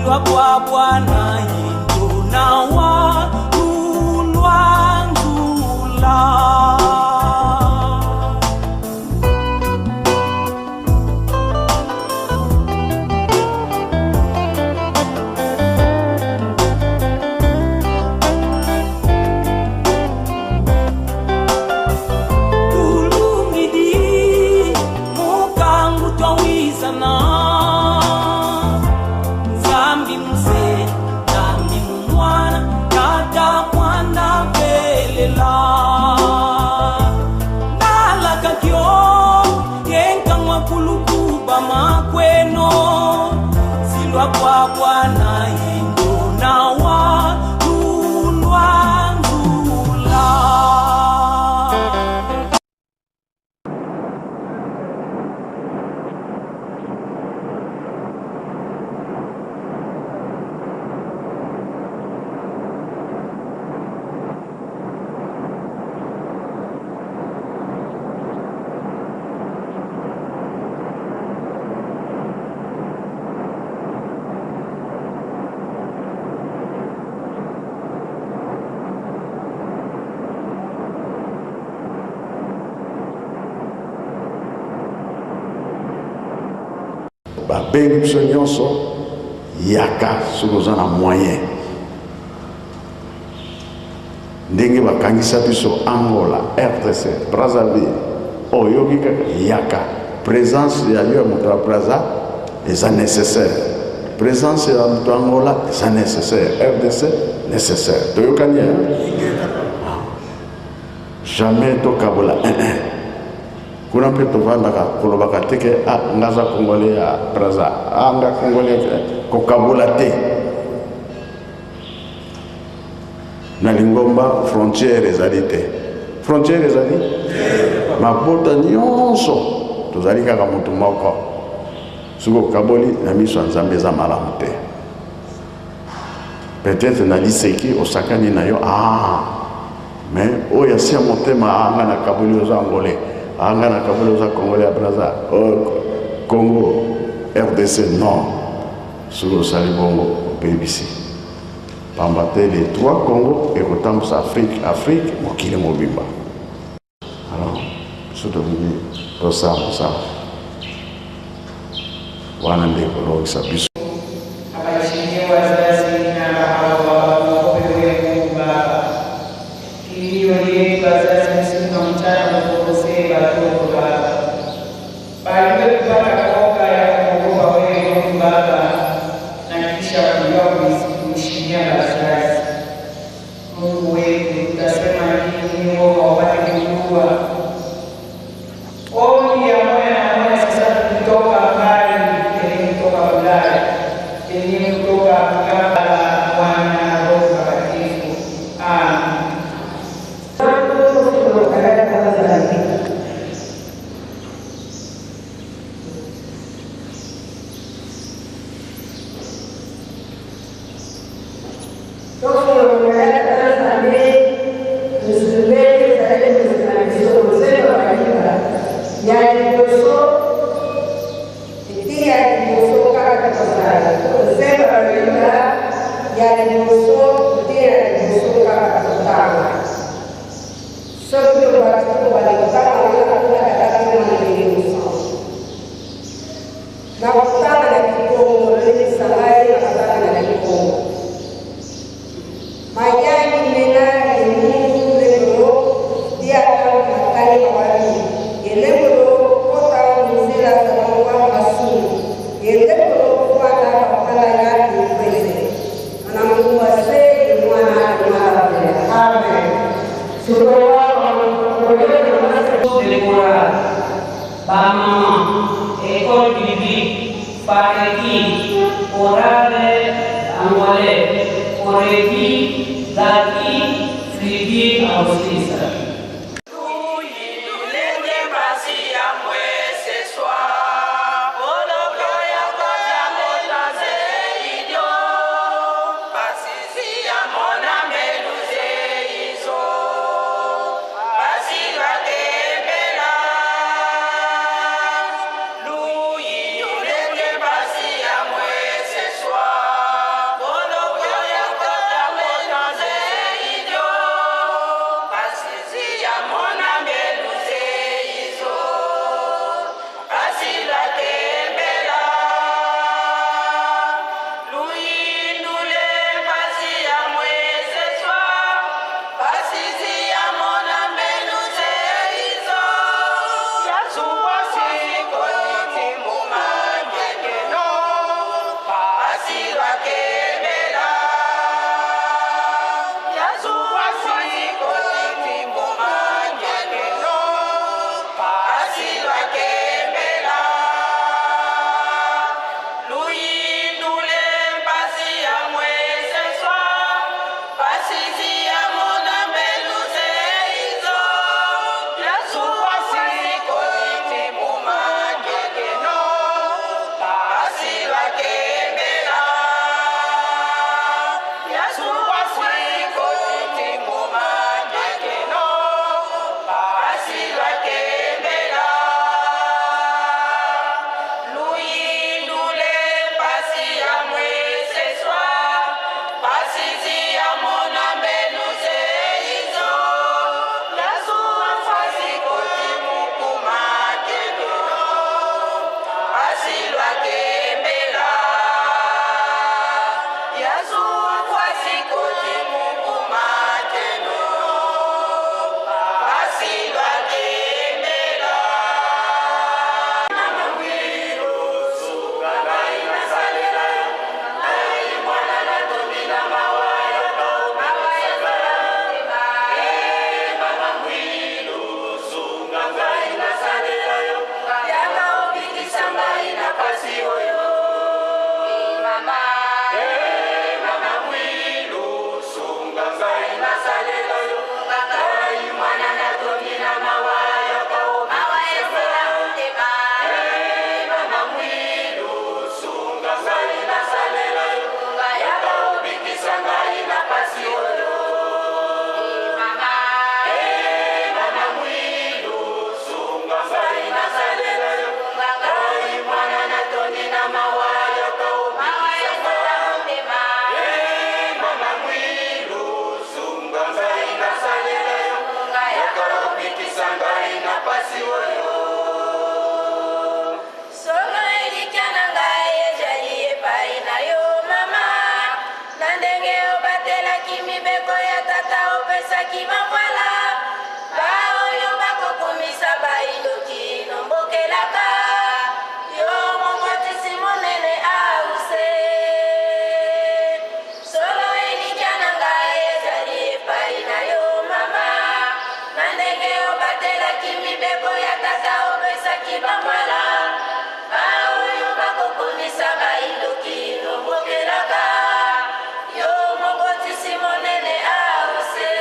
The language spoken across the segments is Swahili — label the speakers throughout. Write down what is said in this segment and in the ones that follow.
Speaker 1: silwa kwa Bwana yendo na walulwa nzula. Kwa Bwana yendo na walulwa nzula.
Speaker 2: Babengi biso nyonso yaka sokoza na moyen ndenge bakangisa biso Angola, RDC, Brazzaville oyoki kaka yaka présence ya yo moto ya Brazza eza nécessaire, présence ya moto ya Angola eza nécessaire, RDC nécessaire. Toyokani jamais tokabola kuna mpe tovandaka kolobaka teke ngaza Congolais ya Brazza nga Congolais kokabola te na lingomba frontière ezali te, frontière ezali mabota nyonso tozali kaka moto moko soki okaboli na miso ya Nzambe eza malamu te. Peut-être na liseki osakani na yo mais oyo asia motema nga na kaboli oza Angolais anga na kabuli oza Congolais ya Brazza Congo RDC non solo sali bongo BBC pambate les trois Congo et kotambusa Afrique mokili mobimba. Alors surtout to ça wana ndeko lokisa biso
Speaker 3: obesaki bambwala baoyo bakokomisa baindoki nombokelaka yo mokotisi monene ause solo elikya na ngai ezali epai na yo mama na ndenge obatelaki mibeko ya tata obesaki bambwala baoyo bakokomisa baindoki nombokelaka yo mokotisi monene ause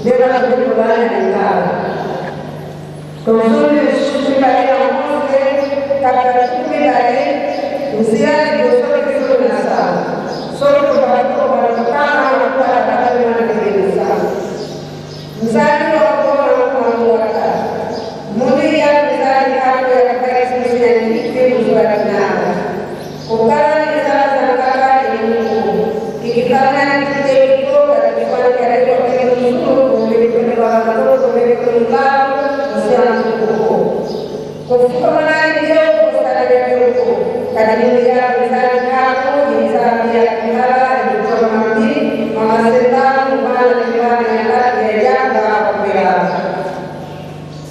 Speaker 4: della particolare dell'Italia. Console suscitare la morte, capitare, insieme di solo che sono nella sala, solo per la toccare la quale la differenza. Misali o come non è ya misali che la presenza di sulla finale. Con cara di sala e che parla di tempo per che fare che arriva per nessuno come per lavoratore come per un lavoro Kufukamana ndio kustaraja huko kadiri ya mizani yako mizani ya kimala ndio mamdi mawasiliano mbali mbali ya janga kwa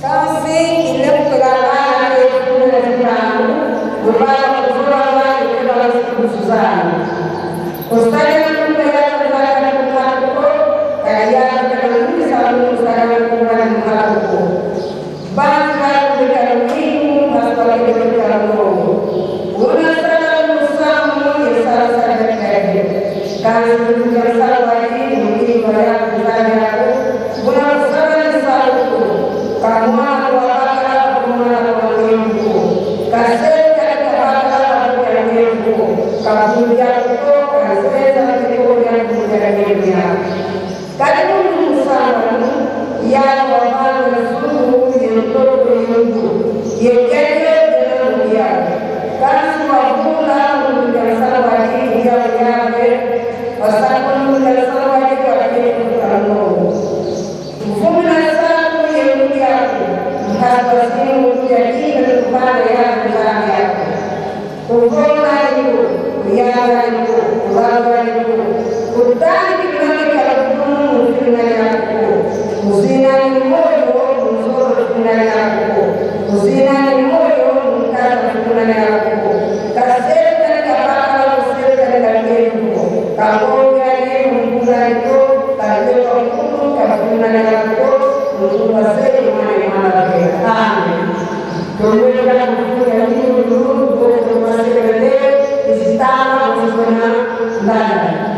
Speaker 4: kazi ile kulala kuna zimamu mbaya kufuraha kwa kusuzana kustaraja mbele ya mtandao kaya kama ni sababu kustaraja kwa mtandao bangga dengan ilmu atau dengan ilmu. Gunakan usahamu yang salah dari kalau yang salah ini mungkin banyak misalnya gunakan usahamu kamu akan menggunakan ilmu kasih kepada ilmu kamu jatuh kasih sampai kemudian ilmunya kalau usahamu yang orang bersungguh yang jadi dalam dunia kan semua pula menjadi salah wajib yang pasal menjadi salah wajib bagi kamu semua satu yang dunia harus menjadi kepada yang besar kumpulan itu yang itu keluarga itu utang kita kalau dengan aku musina ni moyo mzuri ndani yako musina ni moyo mkali ndani yako kasema kapaka usirika ndani yako kamoja ni mkungaiko kalio mkuu kapuna ndani yako mtuwaseni mwana amen tumweka kufunga nini nuru kwa tuwaseni isitana kusona ndani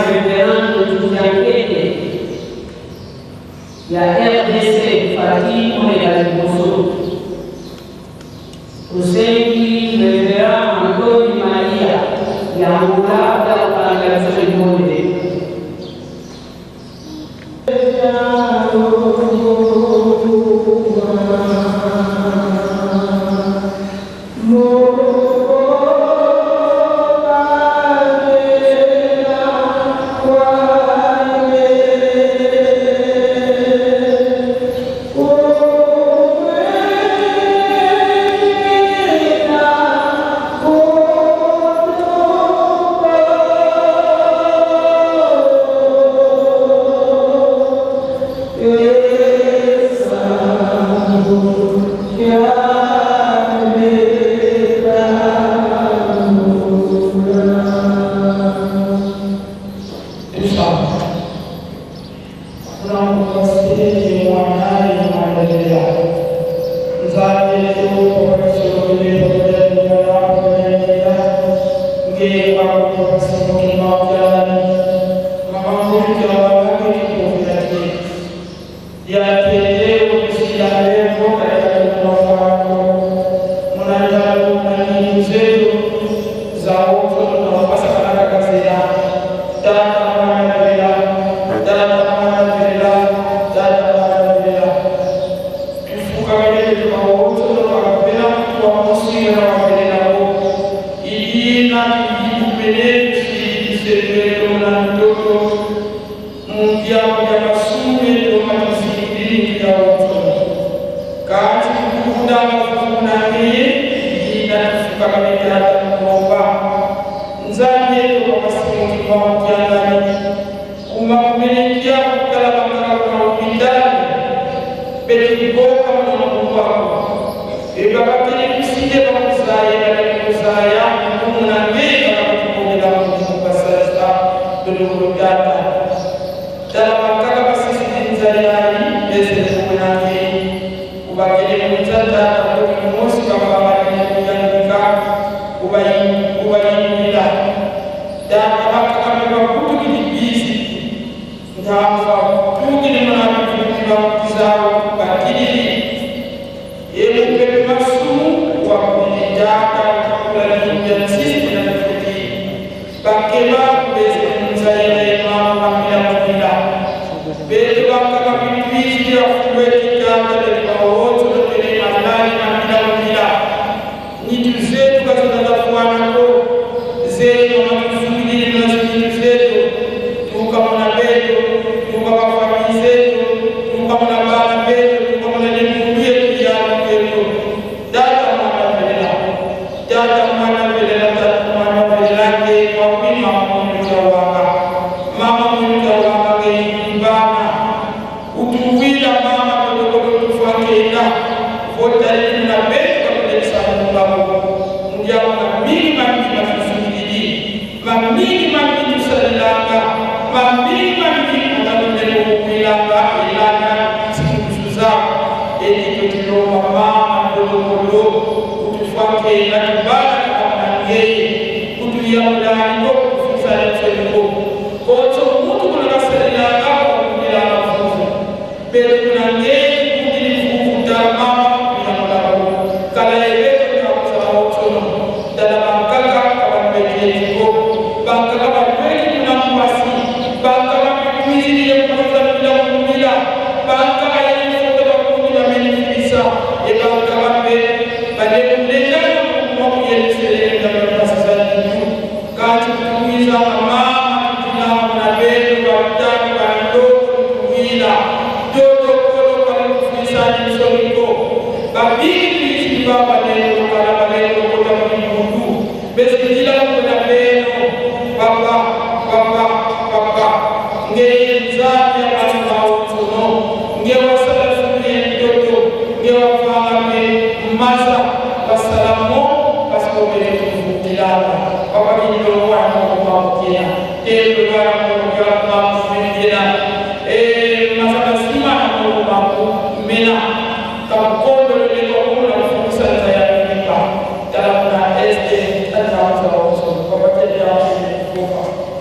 Speaker 5: révérende Tuziakene ya RDC Fatih Olega Liboso, Usengi Révérend Antoni Maria ya Mulada Upangazo Monde.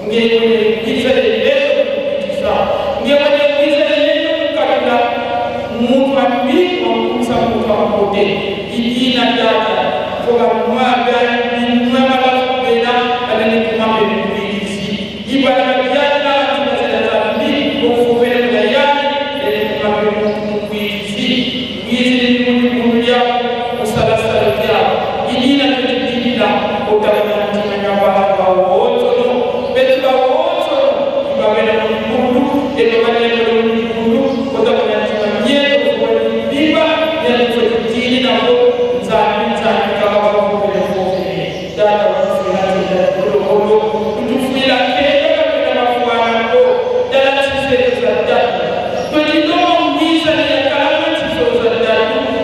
Speaker 6: ngiza lelo kupitisa ngiza lelo kukatula mtu ambi kumsa mtu akote idina data kwa mwaba ni mwaba kubela alani kumambe kupitisi ibada yake tunazeza mbi kufubele mlayani ele kumambe kupitisi ngizi ni mungu ya usala sala ya idina tudina utawana nyamba kwa wote betuba wote ibabela mungu ele wale mungu kwa tunanyanyia kwa biba ya kufitini na nzani kama kwa data wasilati kolo kutufila kenda kwa mafuana ko data sisi za data tulitoa mwiza ya kama sisi za data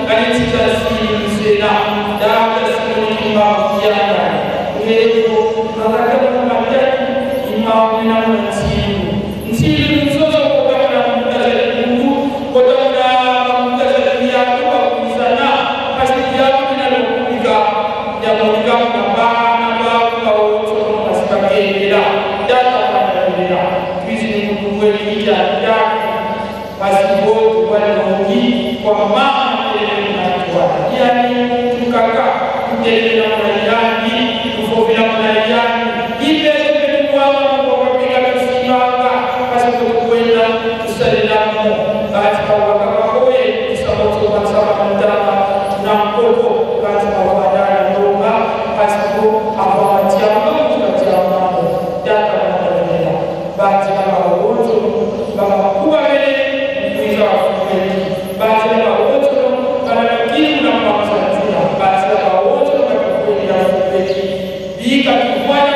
Speaker 6: kanisa sisi sina data sisi kimba leo nakataka matatu imani na mtimu mtimu mzozo kwa na mtazali Mungu kwa na mtazali yako kwa kuzana basi yako inalokuja ya kuja na bana kwa wote wasipakela data wanaendelea hizi ni Mungu wetu ya data basi wote wanaoki kwa mama ile na yani tukaka kuendelea na yani kufofia na yani ile kwa kupiga kusimama basi kwenda kusalimu katika wakati wewe sababu kwa sababu ndana na mkopo katika wadada ndoga basi hapo atiama tutatiama data wanaendelea basi kama wote kama kuwa ile kuiza wafueni basi kama wote kana kile unamwamsaidia basi kama wote wanakuja wafueni bika kufanya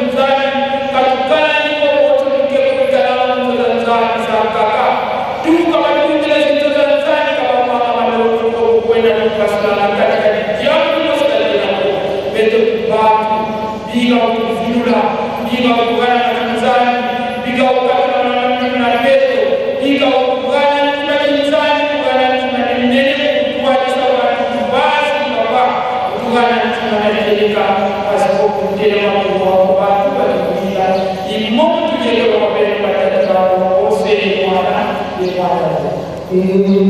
Speaker 6: mzani katukana niko wote mkekutana mzani sakaka tu kama tungira mzani kama mama ndio kwenda kupasana katika jambo mstari hapo beto batu bika kufilula bika kufanya mzani bika ukatana na beto bika kufanya mzani kufanya nene kwa sababu basi baba kufanya tunaeleka pasipo kutenda mambo kwa watu walikuja imoto yeye wapenda katika wose mwana ni mwana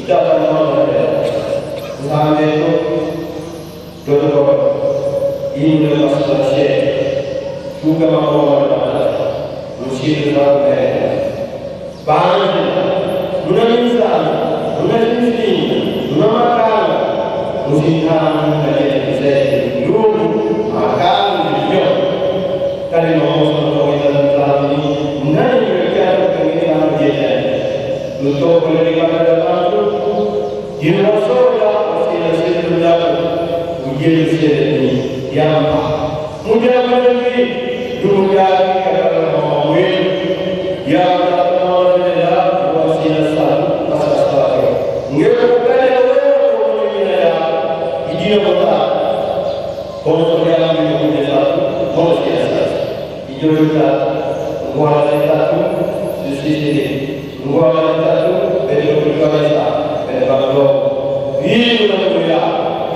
Speaker 7: Kita akan usaha itu dorong ini adalah selesai juga mau musik dalam bangsa Indonesia Indonesia makan musik dalam Indonesia dulu makan video kali mau dalam ini mengenai mereka pengen dia untuk menerima dalam Jika saudara masih berjalan, ujian ini yang mudah menjadi dunia kerana mawin yang terkenal adalah wasilah asas. Ngepukkan orang orang ini bota, kalau yang ini satu, wasilah. Itu juga wasilah satu, sisi wasilah satu, betul betul. Kalau ini berbeda,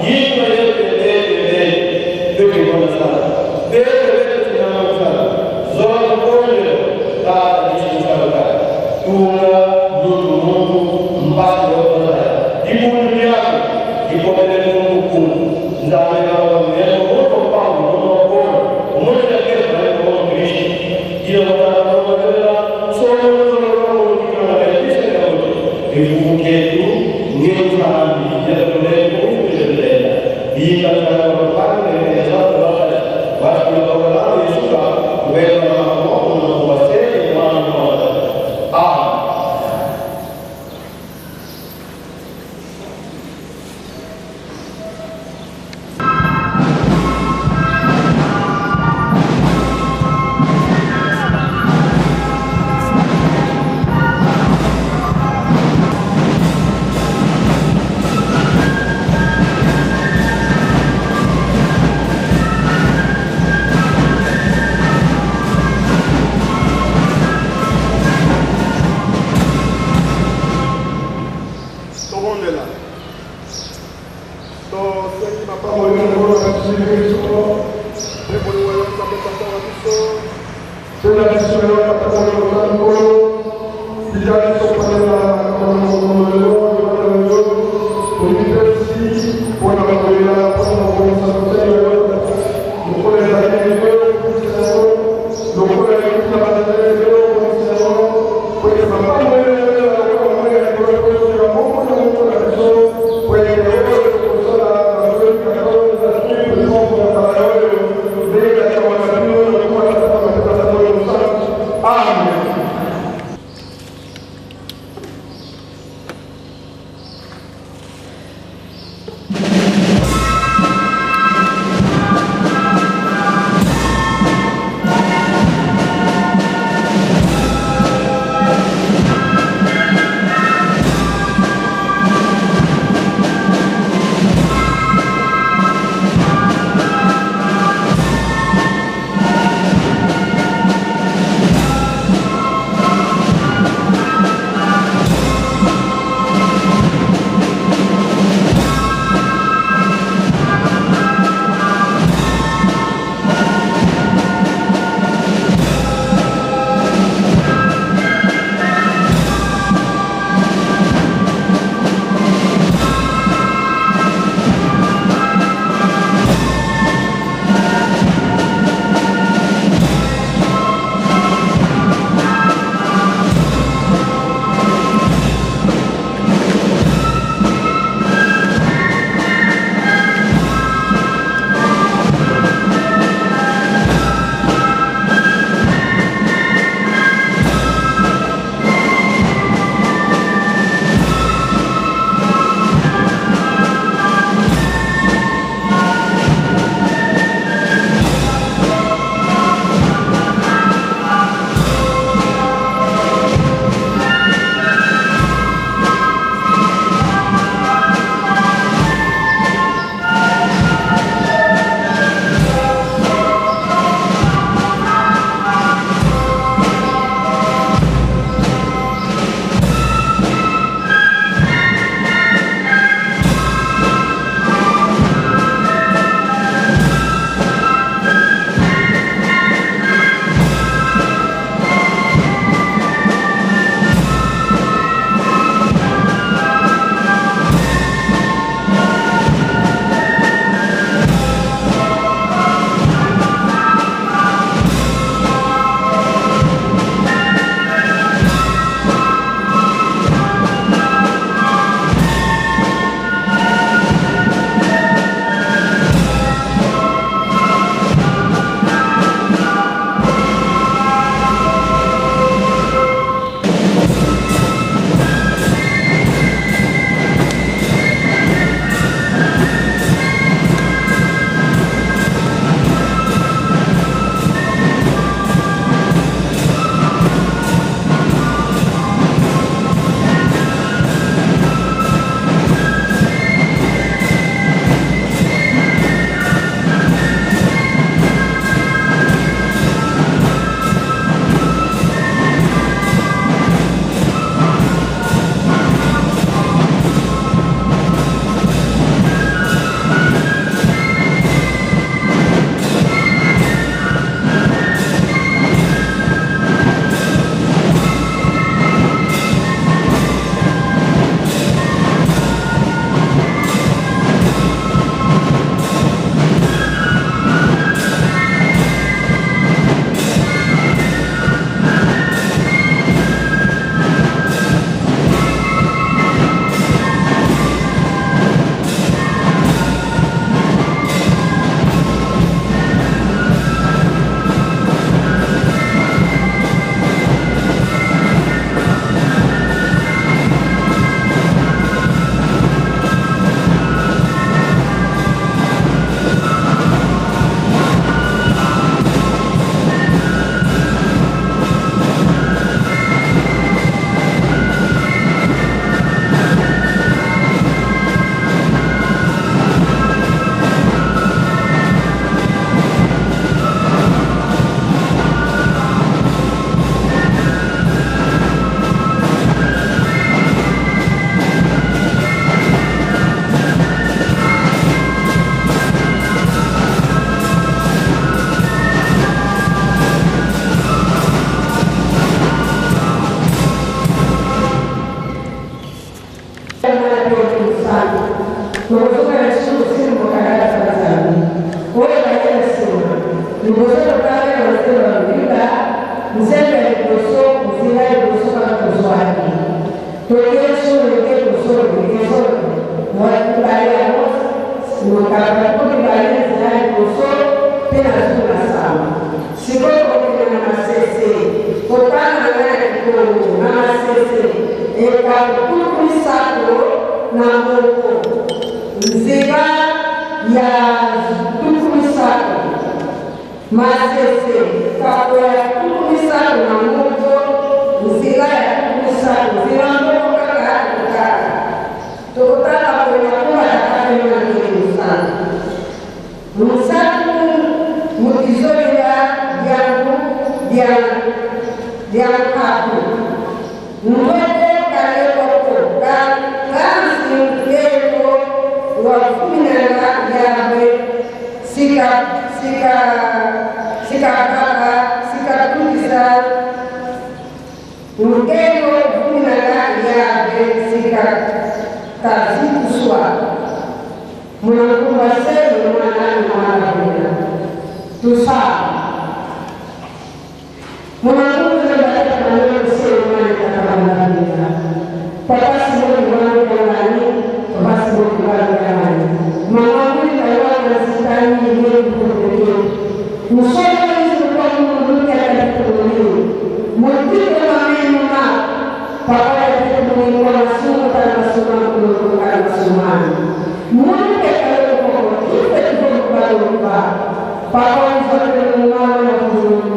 Speaker 7: ini berbeda, itu kita salah. Berbeda dengan salah. Zaman boleh tak disingkirkan. Tunggu, dulu, empat orang. Di dunia, di dunia hukum, zaman orang yang berkorban, mereka kerana orang Kristian. Dia berkata adalah seorang yang tidak ibu itu nilai dia boleh dia akan berpakai dengan satu waktu orang yang suka berlaku maupun berbasis mana
Speaker 4: sana. Tunakutoka na shule sisi kwa kadhaa sana. Wewe kaenda sema. Nilipotoka pale na sema bila mzee aliposo mzee aliposo kama kuswali. Tuelekea shule ile kusoma kesho. Mwakubalia mosi. Mwakapata kubalia zai kusoma tena sura sana. Siko kwa masese. Kutana na kikolo na masese. Eka kukumisako na Mungu. Nziba ya kukumisako. Masese. Kako ya kukumisako na Mungu. Nziba ya kukumisako. Nziba Mungu kaka. Tukutana kwenye kuwa ya kaka na kwenye sana. Musaku mutizoya yang kaku. Mwede kaleko kansi leko wafuminanga yawe sika tukisa mkeno wafuminanga yawe sika kazi kuswa mwana seyo mwana tusaa Mungu tunataka maneno sio mwana kama Papa sio mwana kama Papa sio mwana kama Mama mimi kaiwa na sitani yeye kutoka Msoma hizo kwa Mungu katika kutoka Mungu kama mimi na Papa yetu Mungu kwa masomo kama masomo kutoka masomo Mungu katika kutoka Papa mzee mwana na Mungu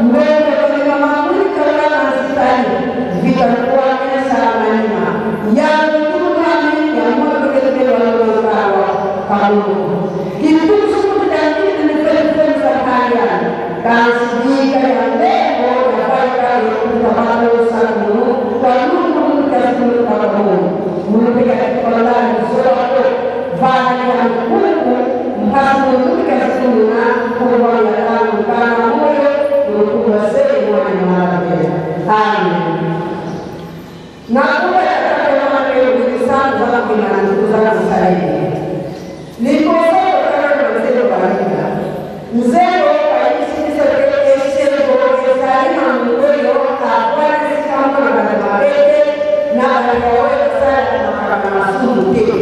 Speaker 4: mbele kwa mama kama nasitani vitakuwa sana nima ya kumani ya mwana kile wanaokawa kamu kitu sikutangi ni pele za kaya kansika ya leo ya baika ya kutabana sana kwa Mungu kasi kwa Mungu Mungu pia kwa ndani sio vani ya Mungu mpaka Mungu kasi na kwa ya kama moyo Kuwasei mwana mwanae. Amen. Na kuwa katika mwanae ulisangu zangu na ndugu zangu sahihi. Niliposoma kama mzee barika. Mzee kwa isi nisokete shego salima mkoyo akwani kama na mabete na aliyoweka sana na masumu tena.